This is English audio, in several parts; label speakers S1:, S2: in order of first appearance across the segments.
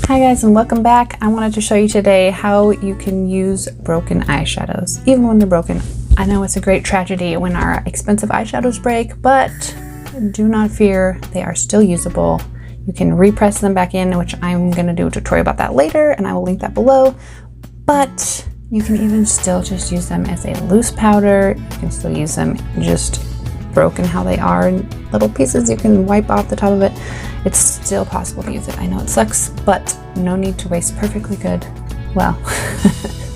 S1: Hi guys, and welcome back. I wanted to show you today how you can use broken eyeshadows, even when they're broken. I know it's a great tragedy when our expensive eyeshadows break, but do not fear, they are still usable. You can repress them back in, which I'm going to do a tutorial about that later, and I will link that below. But you can even still just use them as a loose powder. You can still use them just broken how they are in little pieces. You can wipe off the top of it. It's still possible to use it. I know it sucks, but no need to waste perfectly good, well,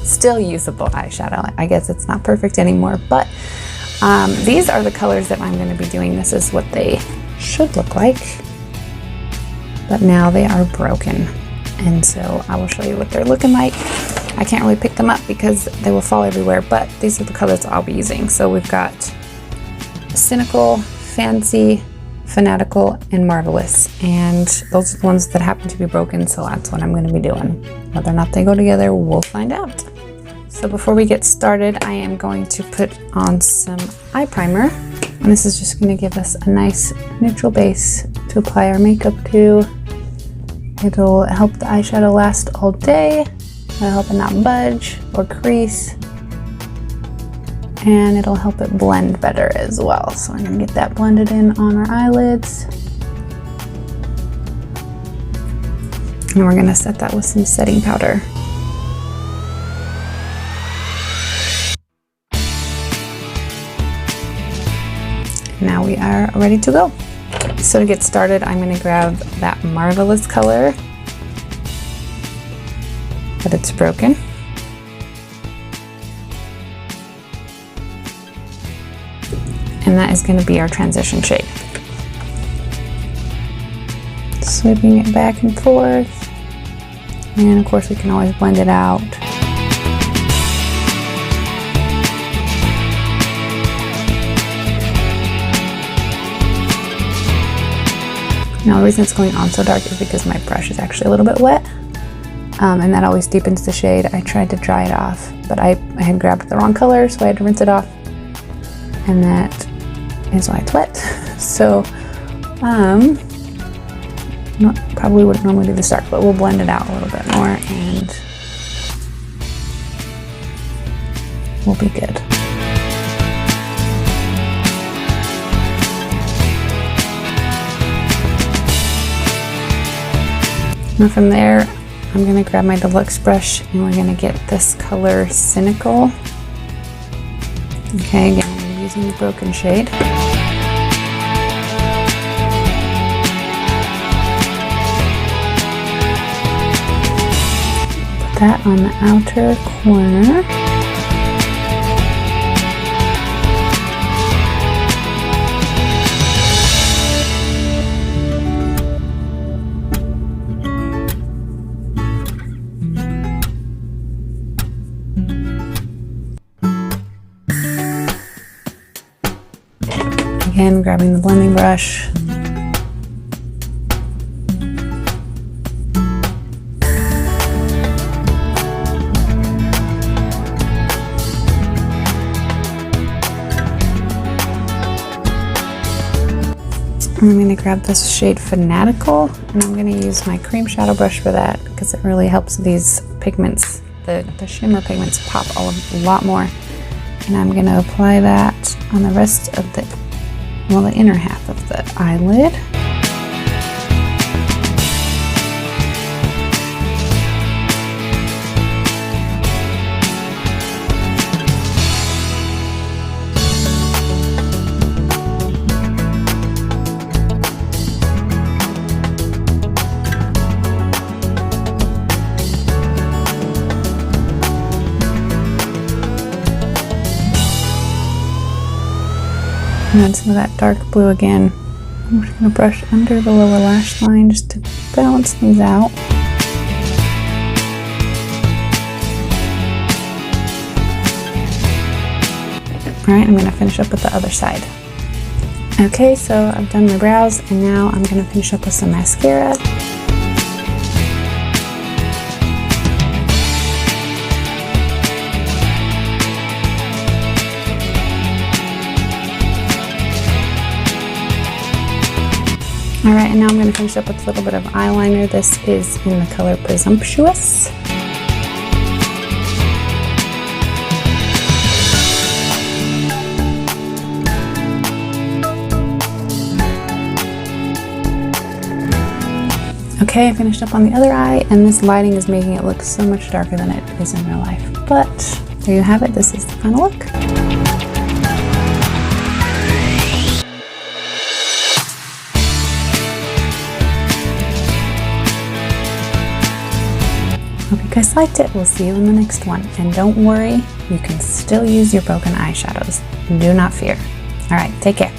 S1: still usable eyeshadow. I guess it's not perfect anymore, but these are the colors that I'm going to be doing. This is what they should look like, but now they are broken. And so I will show you what they're looking like. I can't really pick them up because they will fall everywhere, but these are the colors I'll be using. So we've got Cynical, Fancy, Fanatical, and Marvelous, and those are the ones that happen to be broken, so that's what I'm going to be doing. Whether or not they go together, we'll find out. So before we get started, I am going to put on some eye primer, and this is just going to give us a nice neutral base to apply our makeup to. It'll help the eyeshadow last all day, it'll help it not budge or crease, and it'll help it blend better as well. So I'm going to get that blended in on our eyelids. And we're going to set that with some setting powder. Now we are ready to go. So to get started, I'm going to grab that Marvelous color, but it's broken. And that is going to be our transition shade. Sweeping it back and forth. And of course we can always blend it out. Now the reason it's going on so dark is because my brush is actually a little bit wet. And that always deepens the shade. I tried to dry it off, but I had grabbed the wrong color, so I had to rinse it off. And that is why it's wet. So probably wouldn't normally do this dark, but we'll blend it out a little bit more and we'll be good. Now from there, I'm going to grab my deluxe brush and we're going to get this color Cynical. Okay, again, I'm using the broken shade. Put that on the outer corner. Again, grabbing the blending brush. I'm going to grab this shade Fanatical, and I'm going to use my cream shadow brush for that because it really helps these pigments, the shimmer pigments, pop a lot more. And I'm going to apply that on the rest of the inner half of the eyelid. And then some of that dark blue again. I'm just going to brush under the lower lash line just to balance things out. Alright, I'm going to finish up with the other side. Okay, so I've done my brows and now I'm going to finish up with some mascara. All right, and now I'm going to finish up with a little bit of eyeliner. This is in the color Presumptuous. Okay, I finished up on the other eye, and this lighting is making it look so much darker than it is in real life. But there you have it. This is the final look. Hope you guys liked it. We'll see you in the next one. And don't worry, you can still use your broken eyeshadows. Do not fear. All right, take care.